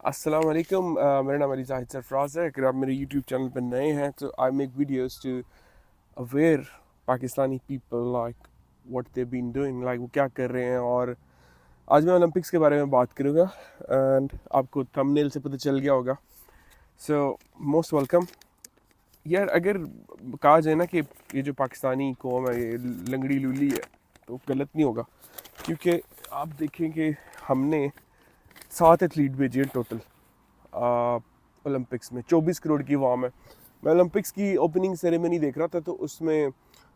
अस्सलाम वालेकुम। मेरा नाम अली जाहिद सरफराज है। अगर आप मेरे यूट्यूब चैनल पर नए हैं तो I make videos to aware Pakistani people like what they been doing, like वो क्या कर रहे हैं। और आज मैं ओलंपिक्स के बारे में बात करूँगा एंड आपको थंबनेल से पता चल गया होगा। So most welcome. यार अगर कहा जाए ना कि ये जो पाकिस्तानी कौम है ये लंगड़ी लूली है तो गलत नहीं होगा, क्योंकि आप देखें कि हमने 7 एथलीट भेजे हैं टोटल ओलंपिक्स में। 24 करोड़ की वाम है। मैं ओलंपिक्स की ओपनिंग सेरेमनी देख रहा था तो उसमें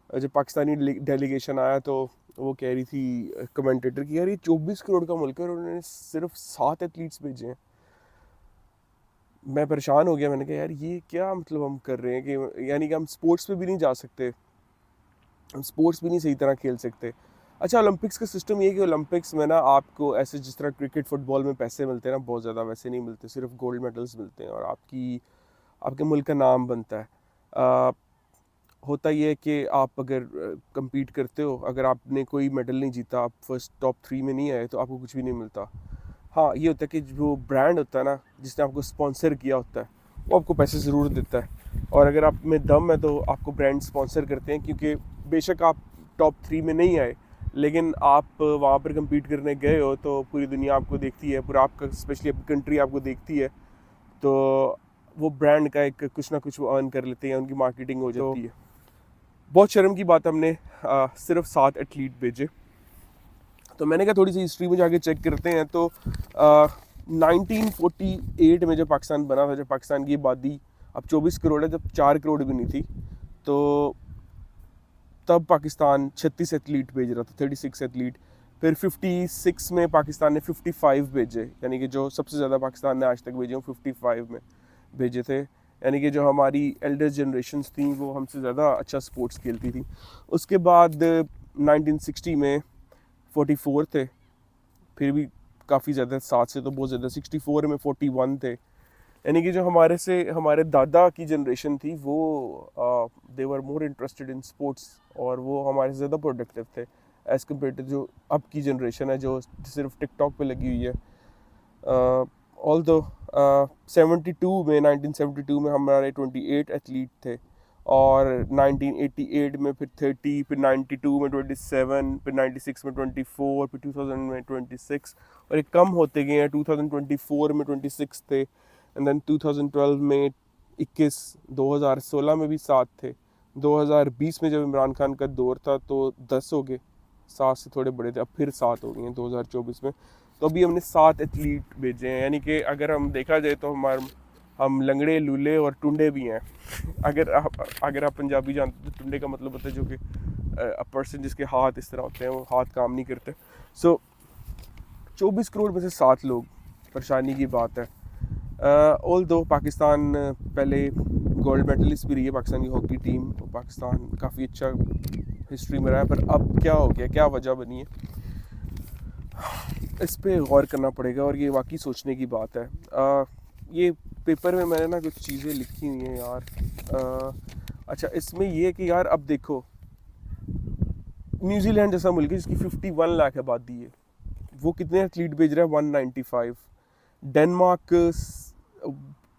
जब पाकिस्तानी डेलीगेशन आया तो वो कह रही थी कमेंटेटर की, यार ये 24 करोड़ का मुल्क है और उन्होंने सिर्फ 7 एथलीट्स भेजे हैं। मैं परेशान हो गया। मैंने कहा यार ये क्या मतलब हम कर रहे हैं कि यानी कि हम स्पोर्ट्स पे भी नहीं जा सकते, हम स्पोर्ट्स भी नहीं सही तरह खेल सकते। अच्छा, ओलंपिक्स का सिस्टम ये है कि ओलंपिक्स में ना आपको ऐसे जिस तरह क्रिकेट फुटबॉल में पैसे मिलते हैं ना बहुत ज़्यादा, वैसे नहीं मिलते। सिर्फ गोल्ड मेडल्स मिलते हैं और आपके मुल्क का नाम बनता है। आ, होता ये है कि आप अगर compete करते हो, अगर आपने कोई मेडल नहीं जीता, आप फर्स्ट टॉप 3 में नहीं आए तो आपको कुछ भी नहीं मिलता। हाँ, ये होता है कि जो ब्रांड होता है ना जिसने आपको स्पॉन्सर किया होता है वो आपको पैसे ज़रूर देता है। और अगर आप में दम है तो आपको ब्रांड स्पॉन्सर करते हैं, क्योंकि बेशक आप टॉप 3 में नहीं आए लेकिन आप वहाँ पर compete करने गए हो तो पूरी दुनिया आपको देखती है, पूरा आपका स्पेशली आपकी कंट्री आपको देखती है। तो वो ब्रांड का एक कुछ ना कुछ वो अर्न कर लेते हैं, उनकी मार्केटिंग हो जाती है। बहुत शर्म की बात, हमने सिर्फ 7 एथलीट भेजे। तो मैंने कहा थोड़ी सी हिस्ट्री में जाके चेक करते हैं। तो 1948 में जब पाकिस्तान बना था, जब पाकिस्तान की आबादी अब 24 करोड़ है, जब 4 करोड़ भी नहीं थी, तो तब पाकिस्तान 36 एथलीट भेज रहा था, 36 एथलीट। फिर 56 में पाकिस्तान ने 55 भेजे, यानी कि जो सबसे ज़्यादा पाकिस्तान ने आज तक भेजे, 55 में भेजे थे। यानी कि जो हमारी एल्डर जनरेशन्स थी वो हमसे ज़्यादा अच्छा स्पोर्ट्स खेलती थी। उसके बाद 1960 में 44 थे, फिर भी काफ़ी ज़्यादा, 7 से तो बहुत ज़्यादा। 64 में 41 थे। यानी कि जो हमारे दादा की जनरेशन थी वो दे वर मोर इंटरेस्टेड इन स्पोर्ट्स और वो हमारे से ज़्यादा प्रोडक्टिव थे एज़ कम्पेयर टू जो अब की जनरेशन है जो सिर्फ टिकटॉक पे लगी हुई है। ऑल दो 72 में 1972 में हमारे 28 एथलीट थे, और 1988 में फिर 30, फिर 92 में 27, फिर 96 में 24, फिर 2000 में 26, और एक कम होते गए हैं। 2024 में 26 थे, एंड देन 2012 में 21, 2016 में भी 7 थे, 2020 में जब इमरान खान का दौर था तो 10 हो गए, 7 से थोड़े बड़े थे, अब फिर 7 हो गए हैं 2024 में। तो अभी हमने 7 एथलीट भेजे हैं। यानी कि अगर हम देखा जाए तो हम लंगड़े, लूले और टुंडे भी हैं। अगर आप पंजाबी जानते हो तो टुंडे का मतलब होता है जो कि अ पर्सन जिसके हाथ इस तरह होते हैं, वो हाथ काम नहीं करते। सो 24 करोड़ में से 7 लोग, परेशानी की बात है। ऑल दो पाकिस्तान पहले गोल्ड मेडलिस्ट भी रही है, पाकिस्तान की हॉकी टीम। तो पाकिस्तान काफ़ी अच्छा हिस्ट्री में रहा है, पर अब क्या हो गया, क्या वजह बनी है, इस पे गौर करना पड़ेगा और ये वाकई सोचने की बात है। ये पेपर में मैंने ना कुछ चीज़ें लिखी हुई हैं यार। अच्छा, इसमें ये है कि यार अब देखो, न्यूजीलैंड जैसा मुल्क है जिसकी 51 लाख आबादी है, वो कितने एथलीट भेज रहा है? 195। डेनमार्क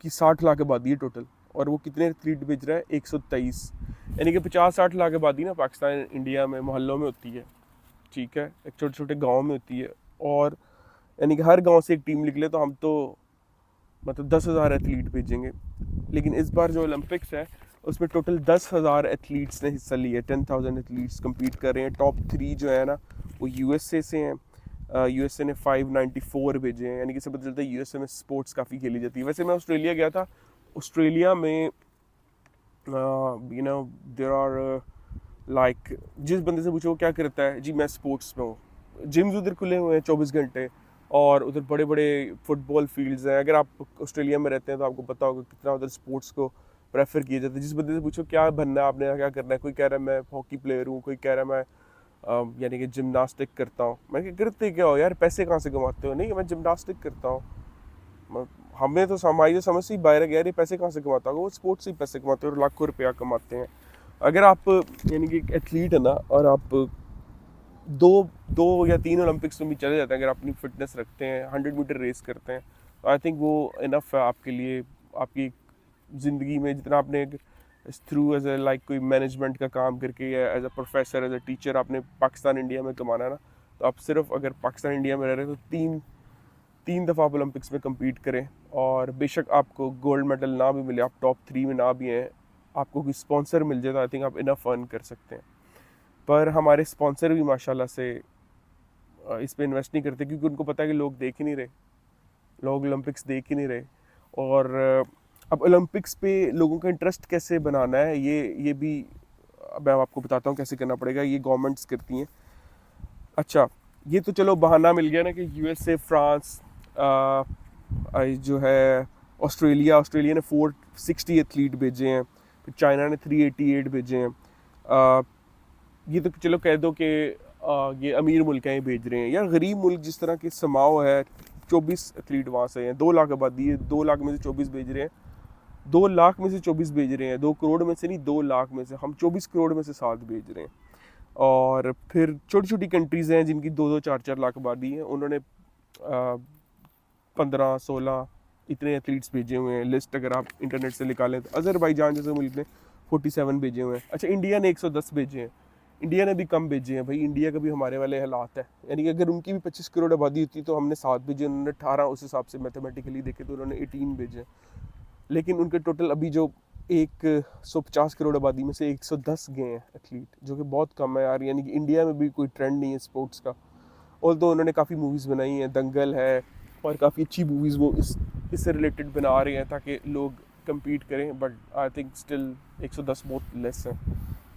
की 60 लाख आबादी है टोटल, और वो कितने एथलीट भेज रहा है? 123। यानी कि 50-60 लाख आबादी ना पाकिस्तान इंडिया में मोहल्लों में होती है, ठीक है, एक छोटे छोटे गाँव में होती है। और यानी कि हर गांव से एक टीम निकले तो हम तो मतलब 10,000 एथलीट भेजेंगे। लेकिन इस बार जो ओलंपिक्स है उसमें टोटल 10,000 एथलीट्स ने हिस्सा लिया है। 10,000 एथलीट्स कम्पीट कर रहे हैं। टॉप 3 जो है ना वो यूएसए से हैं। यूएसए ने 594 भेजे हैं। यानी कि इससे पता चलता है यूएसए में स्पोर्ट्स काफ़ी खेली जाती है। वैसे मैं ऑस्ट्रेलिया गया था, ऑस्ट्रेलिया में देर आर लाइक, जिस बंदे से पूछो वो क्या करता है, जी मैं स्पोर्ट्स में हूँ। जिम्स उधर खुले हुए हैं 24 घंटे, और उधर बड़े बड़े फुटबॉल फील्ड्स हैं। अगर आप ऑस्ट्रेलिया में रहते हैं तो आपको पता होगा कितना उधर स्पोर्ट्स को प्रेफर किया जाता है। जिस बंदे से पूछो क्या बनना है आपने, क्या करना है, कोई कह रहा है मैं हॉकी प्लेयर हूँ, कोई कह रहा है मैं यानी कि जिमनास्टिक करता हूँ। मैं क्या, करते क्या हो यार, पैसे कहाँ से कमाते हो? नहीं, मैं जिमनास्टिक करता हूँ। हमें तो हमारी तो समझ से ही बाहर है कि यार ये पैसे कहाँ से कमाता होगा। वो स्पोर्ट्स से ही पैसे कमाते हैं और लाखों रुपया कमाते हैं। अगर आप यानी कि एक एथलीट है ना, और आप दो दो या 3 ओलंपिक्स में भी चले जाते हैं, अगर आप अपनी फिटनेस रखते हैं, 100 मीटर रेस करते हैं, आई थिंक वो इनफ है आपके लिए, आपकी ज़िंदगी में जितना आपने थ्रू एज ए लाइक कोई मैनेजमेंट का काम करके या as a professor as a teacher आपने पाकिस्तान इंडिया में कमाना है ना, तो आप सिर्फ अगर पाकिस्तान इंडिया में रह रहे हैं तो तीन दफ़ा आप ओलंपिक्स में कम्पीट करें, और बेशक आपको गोल्ड मेडल ना भी मिले, आप टॉप 3 में ना भी हैं, आपको कोई स्पॉन्सर मिल जाए तो आई थिंक आप इनफ अर्न कर सकते हैं। पर हमारे स्पॉन्सर भी माशाल्लाह से इस पे इन्वेस्ट नहीं करते, क्योंकि उनको पता है कि लोग देख ही नहीं रहे, लोग ओलंपिक्स देख ही नहीं रहे। और अब ओलंपिक्स पे लोगों का इंटरेस्ट कैसे बनाना है, ये भी मैं आपको बताता हूँ कैसे करना पड़ेगा। ये गवर्नमेंट्स करती हैं। अच्छा, ये तो चलो बहाना मिल गया ना कि यूएसए, फ्रांस, जो है ऑस्ट्रेलिया ने 460 एथलीट भेजे हैं, फिर चाइना ने 388 भेजे हैं। ये तो चलो कह दो कि ये अमीर मुल्क हैं, ये भेज रहे हैं। यार गरीब मुल्क जिस तरह के समाओ है, 24 एथलीट वहाँ से हैं, 2 लाख आबादी है, 2 लाख में से 24 भेज रहे हैं, 2 लाख में से 24 भेज रहे हैं, 2 करोड़ में से नहीं, 2 लाख में से, हम 24 करोड़ में से 7 भेज रहे हैं। और फिर छोटी छोटी कंट्रीज़ हैं जिनकी 2-2, 4-4 लाख आबादी है, उन्होंने 15-16 इतने एथलीट्स भेजे हुए हैं। लिस्ट अगर आप इंटरनेट से निकालें तो अज़रबैजान जैसे मुल्क ने 47 भेजे हुए हैं। अच्छा, इंडिया ने 110 भेजे हैं, इंडिया ने भी कम भेजे हैं भाई, इंडिया का भी हमारे वाले हालात है। यानी कि अगर उनकी भी 25 करोड़ आबादी होती तो हमने 7 भेजे, उन्होंने 18, उस हिसाब से मैथमेटिकली देखे तो उन्होंने 18 भेजे। लेकिन उनके टोटल अभी जो 150 करोड़ आबादी में से 110 गए हैं एथलीट, जो कि बहुत कम है यार। यानी कि इंडिया में भी कोई ट्रेंड नहीं है स्पोर्ट्स का। और तो उन्होंने काफ़ी मूवीज़ बनाई हैं, दंगल है और काफ़ी अच्छी मूवीज़ वो इससे रिलेटेड बना रहे हैं ताकि लोग कम्पीट करें, बट आई थिंक स्टिल 110 बहुत लेस है।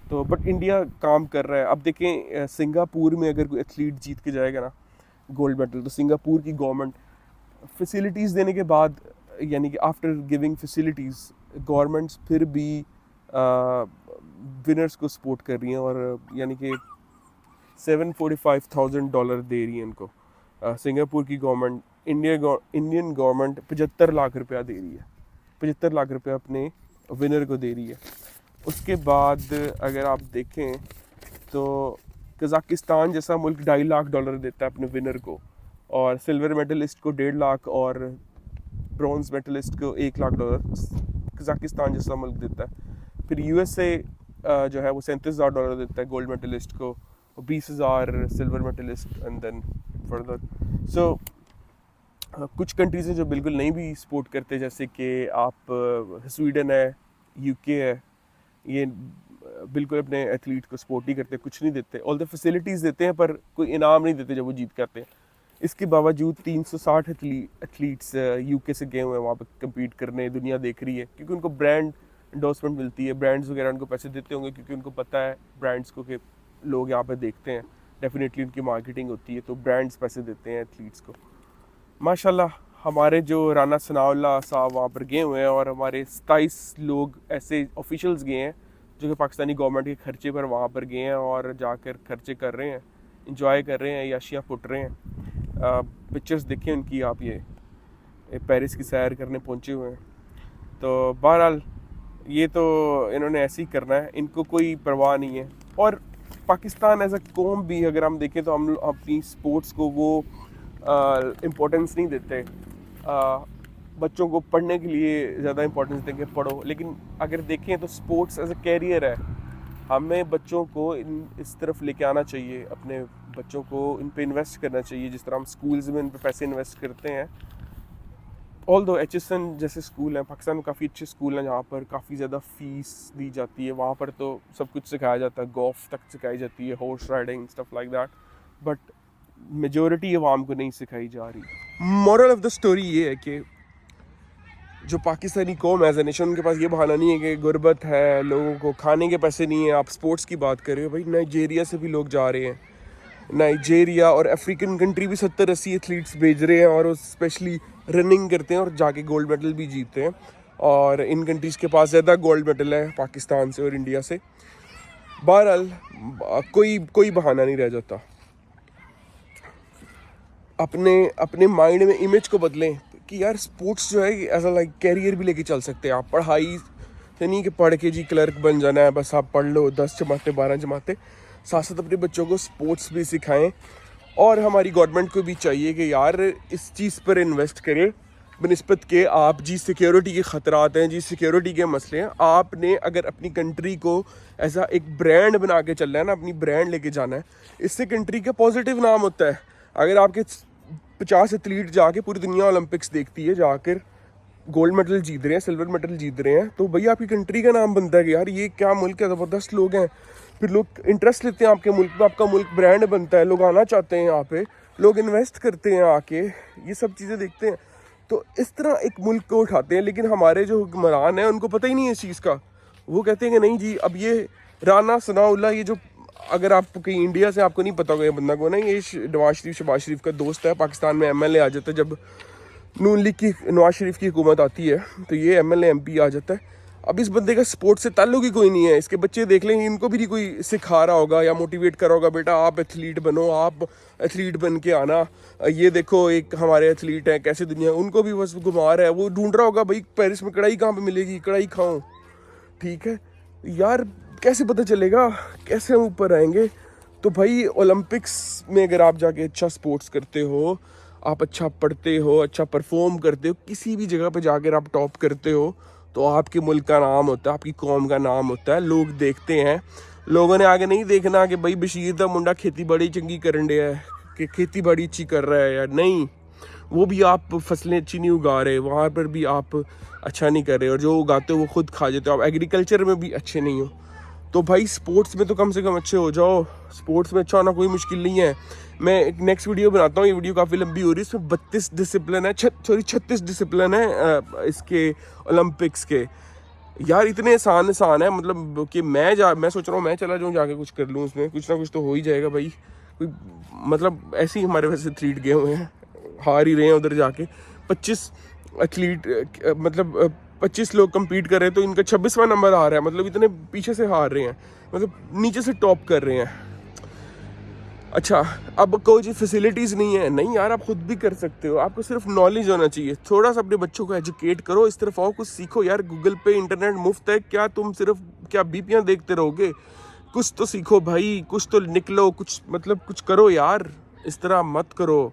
तो बट इंडिया काम कर रहा है। अब देखें सिंगापुर में अगर कोई एथलीट जीत के जाएगा ना गोल्ड मेडल, तो सिंगापुर की गवर्नमेंट फैसिलिटीज़ देने के बाद, यानी कि आफ्टर गिविंग फैसिलिटीज़, गवर्नमेंट्स फिर भी विनर्स को सपोर्ट कर रही हैं, और यानी कि $745,000 दे रही है इनको। सिंगापुर की गवर्नमेंट, इंडियन गवर्नमेंट 75 लाख रुपया दे रही है, 75 लाख रुपया अपने विनर को दे रही है। उसके बाद अगर आप देखें तो कज़ाकिस्तान जैसा मुल्क $2.5 लाख देता है अपने विनर को, और सिल्वर मेडलिस्ट को 1.5 लाख और ब्रॉन्ज मेडलिस्ट को $1 लाख कज़ाकिस्तान जैसा मुल्क देता है। फिर यूएसए जो है वो $37,000 देता है गोल्ड मेडलिस्ट को, 20,000 silver medallist, and then further. So कुछ कंट्रीज़ हैं जो बिल्कुल नहीं भी सपोर्ट करते, जैसे कि आप स्वीडन है, यूके है, ये बिल्कुल अपने एथलीट को सपोर्ट नहीं करते, कुछ नहीं देते। ऑल द फैसिलिटीज़ देते हैं पर कोई इनाम नहीं देते जब वो जीत करते हैं। इसके बावजूद 360 एथलीट्स यूके से गए हुए हैं वहाँ पर कम्पीट करने, दुनिया देख रही है, क्योंकि उनको ब्रांड इंडोर्समेंट मिलती है, ब्रांड्स वगैरह उनको पैसे देते होंगे क्योंकि उनको पता है ब्रांड्स को कि लोग यहाँ पर देखते हैं, डेफिनेटली उनकी मार्केटिंग होती है, तो ब्रांड्स पैसे देते हैं एथलीट्स को। माशाल्लाह हमारे जो राना सनाउल्लाह साहब वहाँ पर गए हुए हैं, और हमारे 27 लोग ऐसे ऑफिशियल्स गए हैं जो कि पाकिस्तानी गवर्नमेंट के खर्चे पर वहाँ पर गए हैं, और जाकर खर्चे कर रहे हैं, इंजॉय कर रहे हैं, याशियाँ फुट रहे हैं। पिक्चर्स देखें उनकी आप, ये पेरिस की सैर करने पहुँचे हुए हैं। तो बहरहाल ये तो इन्होंने ऐसे ही करना है, इनको कोई परवाह नहीं है। और पाकिस्तान एज अ कौम भी अगर हम देखें तो हम अपनी स्पोर्ट्स को वो इम्पोर्टेंस नहीं देते। बच्चों को पढ़ने के लिए ज़्यादा इम्पोर्टेंस देंगे, पढ़ो, लेकिन अगर देखें तो स्पोर्ट्स एज अ कैरियर है। हमें बच्चों को इस तरफ लेके आना चाहिए, अपने बच्चों को इन पे इन्वेस्ट करना चाहिए, जिस तरह हम स्कूल्स में इन पे पैसे इन्वेस्ट करते हैं। ऑल दो HSN जैसे स्कूल हैं पाकिस्तान में, काफ़ी अच्छे स्कूल हैं जहाँ पर काफ़ी ज़्यादा फ़ीस दी जाती है, वहाँ पर तो सब कुछ सिखाया जाता है, गोल्फ तक सिखाई जाती है, horse riding, stuff like that, but majority अवाम को नहीं सिखाई जा रही। मॉरल ऑफ द स्टोरी ये है कि जो पाकिस्तानी कौम एज ए नेशन, उनके पास ये बहाना नहीं है कि गुर्बत है, लोगों को खाने के पैसे नहीं है। आप स्पोर्ट्स की बात कर रहे हो भाई, नाइजीरिया से भी लोग जा रहे हैं, नाइजीरिया और अफ्रीकन कंट्री भी 70-80 एथलीट्स भेज रहे हैं, और वो स्पेशली रनिंग करते हैं और जाके गोल्ड मेडल भी जीतते हैं। और इन कंट्रीज़ के पास ज़्यादा गोल्ड मेडल है पाकिस्तान से और इंडिया से। बहरहाल कोई बहाना नहीं रह जाता। अपने माइंड में इमेज को बदलें कि यार स्पोर्ट्स जो है एज अ लाइक कैरियर भी लेके चल सकते हैं आप। पढ़ाई से नहीं कि पढ़ के जी क्लर्क बन जाना है, बस आप पढ़ लो 10 जमातें 12 जमातें, साथ साथ अपने बच्चों को स्पोर्ट्स भी सिखाएं। और हमारी गवर्नमेंट को भी चाहिए कि यार इस चीज़ पर इन्वेस्ट करें बनिस्बत के आप जी सिक्योरिटी के ख़तरात हैं, जी सिक्योरिटी के मसले हैं। आपने अगर अपनी कंट्री को ऐसा एक ब्रांड बना के चलना है ना, अपनी ब्रांड लेके जाना है, इससे कंट्री का पॉजिटिव नाम होता है। अगर आपके 50 एथलीट जाके पूरी दुनिया ओलंपिक्स देखती है, जाकर गोल्ड मेडल जीत रहे हैं, सिल्वर मेडल जीत रहे हैं, तो भैया आपकी कंट्री का नाम बनता है कि यार ये क्या मुल्क है, ज़बरदस्त लोग हैं। फिर लोग इंटरेस्ट लेते हैं आपके मुल्क में, आपका मुल्क ब्रांड बनता है, लोग आना चाहते हैं यहाँ पे, लोग इन्वेस्ट करते हैं आके, ये सब चीज़ें देखते हैं। तो इस तरह एक मुल्क को उठाते हैं। लेकिन हमारे जो हुक्मरान हैं उनको पता ही नहीं है इस चीज़ का। वो कहते हैं कि नहीं जी, अब ये राना सनाउल्लाह, ये जो, अगर आप कहीं इंडिया से आपको नहीं पता होगा ये बंदा को, नहीं, ये नवाज शरीफ, शहबाज शरीफ का दोस्त है, पाकिस्तान में MLA आ जाता है। जब नून लीग की, नवाज शरीफ की हुकूमत आती है तो ये MLA MP आ जाता है। अब इस बंदे का स्पोर्ट्स से ताल्लुक ही कोई नहीं है। इसके बच्चे देख लेंगे, इनको भी नहीं कोई सिखा रहा होगा या मोटिवेट कर रहा होगा, बेटा आप एथलीट बनो, आप एथलीट बन के आना, ये देखो एक हमारे एथलीट है, कैसे दुनिया, उनको भी बस घुमा रहा है। वो ढूंढ रहा होगा भाई पेरिस में कढ़ाई कहाँ पे मिलेगी, कढ़ाई खाऊं। ठीक है यार, कैसे पता चलेगा, कैसे हम ऊपर आएंगे? तो भाई ओलंपिक्स में अगर आप जाके अच्छा स्पोर्ट्स करते हो, आप अच्छा पढ़ते हो, अच्छा परफॉर्म करते हो, किसी भी जगह पे जाकर आप टॉप करते हो, तो आपके मुल्क का नाम होता है, आपकी कौम का नाम होता है। लोग देखते हैं। लोगों ने आगे नहीं देखना कि भाई बशीर दा मुंडा खेती बाड़ी चंगी करन डया है, कि खेती बाड़ी अच्छी कर रहा है या नहीं। वो भी आप फसलें अच्छी नहीं उगा रहे, वहाँ पर भी आप अच्छा नहीं कर रहे, और जो उगाते हो वो खुद खा जाते हो। आप एग्रीकल्चर में भी अच्छे नहीं हो। तो भाई स्पोर्ट्स में तो कम से कम अच्छे हो जाओ। स्पोर्ट्स में अच्छा होना कोई मुश्किल नहीं है। मैं एक नेक्स्ट वीडियो बनाता हूँ, ये वीडियो काफ़ी लंबी हो रही है, इसमें 32 डिसिप्लिन है, 36 डिसिप्लिन है इसके ओलंपिक्स के। यार इतने आसान है, मतलब कि मैं सोच रहा हूँ मैं चला जाऊँ, जाके कुछ कर लूँ उसमें, कुछ ना कुछ तो हो ही जाएगा भाई। कोई मतलब ऐसे ही हमारे वैसे एथलीट गए हुए हैं, हार ही रहे हैं उधर जाके। 25 एथलीट, मतलब 25 लोग compete कर रहे हैं, तो इनका 26वां नंबर आ रहा है। मतलब इतने पीछे से हार रहे हैं, मतलब नीचे से टॉप कर रहे हैं। अच्छा, अब कोई जी फैसिलिटीज़ नहीं है, नहीं यार, आप खुद भी कर सकते हो। आपको सिर्फ नॉलेज होना चाहिए। थोड़ा सा अपने बच्चों को एजुकेट करो, इस तरफ आओ, कुछ सीखो यार। गूगल पे इंटरनेट मुफ्त है, क्या तुम सिर्फ क्या बीपियाँ देखते रहोगे? कुछ तो सीखो भाई, कुछ तो निकलो, कुछ मतलब कुछ करो यार। इस तरह मत करो,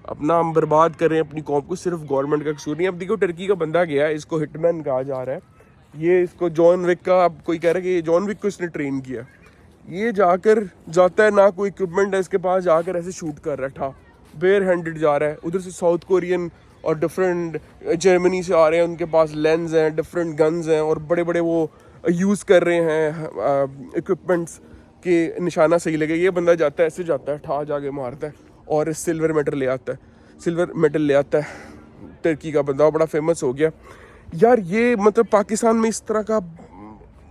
अपना हम बर्बाद कर रहे हैं अपनी कौम को। सिर्फ गवर्नमेंट का कसूर नहीं। अब देखो टर्की का बंदा गया है, इसको हिटमैन कहा जा रहा है। ये इसको जॉन विक का, अब कोई कह रहा है कि ये जॉन विक को इसने ट्रेन किया। ये जाकर जाता है, ना कोई इक्विपमेंट है इसके पास, जाकर ऐसे शूट कर रहा था, बेयर हैंडेड जा रहा है। उधर से साउथ कोरियन और डिफरेंट जर्मनी से आ रहे हैं, उनके पास लेंस हैं, डिफरेंट गन्स हैं, और बड़े बड़े वो यूज़ कर रहे हैं इक्विपमेंट्स के निशाना सही लगे। ये बंदा जाता है, ऐसे जाता है, ठा जाके मारता है और सिल्वर मेडल ले आता है। टर्की का बंदा बड़ा फेमस हो गया यार। ये मतलब पाकिस्तान में इस तरह का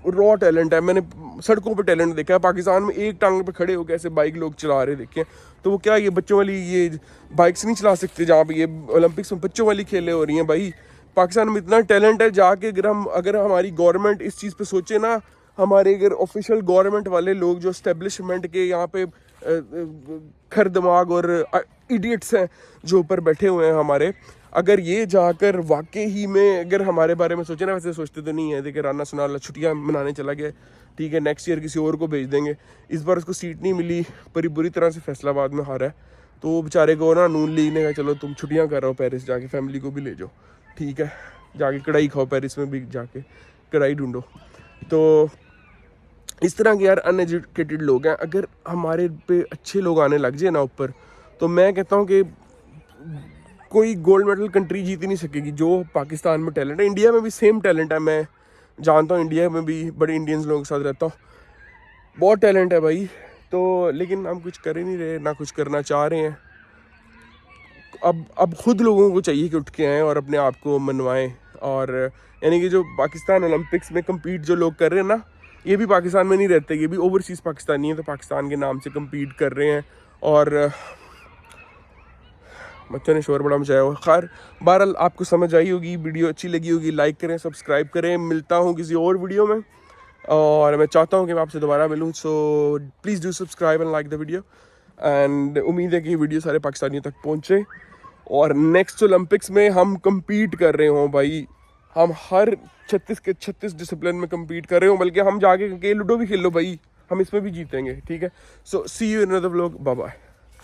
रॉ टैलेंट है। मैंने सड़कों पे टैलेंट देखा है पाकिस्तान में। एक टांग पे खड़े होकर ऐसे बाइक लोग चला रहे देखे। तो वो क्या, ये बच्चों वाली ये बाइक्स नहीं चला सकते जहाँ पे ये ओलंपिक्स में बच्चों वाली खेलें हो रही हैं? भाई पाकिस्तान में इतना टैलेंट है, जाके अगर हमारी गवर्नमेंट इस चीज़ पे सोचे ना, हमारे अगर ऑफिशियल गवर्नमेंट वाले लोग जो एस्टेब्लिशमेंट के यहाँ पे खर दिमाग और इडियट्स हैं जो ऊपर बैठे हुए हैं हमारे, अगर ये जाकर वाकई ही में अगर हमारे बारे में सोचे ना, वैसे सोचते तो नहीं है। देखिए राना सनाउल्लाह छुट्टियां मनाने चला गया, ठीक है, नेक्स्ट ईयर किसी और को भेज देंगे। इस बार उसको सीट नहीं मिली, पर बुरी तरह से फैसलाबाद में हारा है। तो वो बेचारे को ना नून लीग ने कहा चलो तुम छुट्टियां कर रहे हो पेरिस जाके, फैमिली को भी ले जाओ, ठीक है, जाके कढ़ाई खाओ, पेरिस में भी जाके कढ़ाई ढूंढो। तो इस तरह के यार अनएजुकेटेड लोग हैं। अगर हमारे पे अच्छे लोग आने लग जाए ना ऊपर, तो मैं कहता हूँ कि कोई गोल्ड मेडल कंट्री जीत ही नहीं सकेगी। जो पाकिस्तान में टैलेंट है, इंडिया में भी सेम टैलेंट है। मैं जानता हूँ, इंडिया में भी बड़े इंडियंस लोगों के साथ रहता हूँ, बहुत टैलेंट है भाई। तो लेकिन हम कुछ कर ही नहीं रहे, ना कुछ करना चाह रहे हैं। अब खुद लोगों को चाहिए कि उठ के आएँ और अपने आप को मनवाएं। और यानी कि जो पाकिस्तान ओलंपिक्स में कम्पीट जो लोग कर रहे हैं ना, ये भी पाकिस्तान में नहीं रहते, ये भी ओवरसीज़ पाकिस्तानी है, तो पाकिस्तान के नाम से कम्पीट कर रहे हैं। और बच्चों ने शोर बड़ा मचाया हुआ। खैर बहरहाल आपको समझ आई होगी, वीडियो अच्छी लगी होगी, लाइक करें, सब्सक्राइब करें। मिलता हूँ किसी और वीडियो में, और मैं चाहता हूँ कि मैं आपसे दोबारा मिलूँ। So please do subscribe and like the video. And उम्मीद है कि ये वीडियो सारे पाकिस्तानियों तक पहुँचे, और नेक्स्ट ओलंपिक्स में हम कम्पीट कर रहे हों भाई। हम हर 36 के 36 डिसिप्लिन में कम्पीट कर रहे हो, बल्कि हम जाके लूडो भी खेल लो भाई, हम इसमें भी जीतेंगे, ठीक है। So see you in another vlog, bye bye.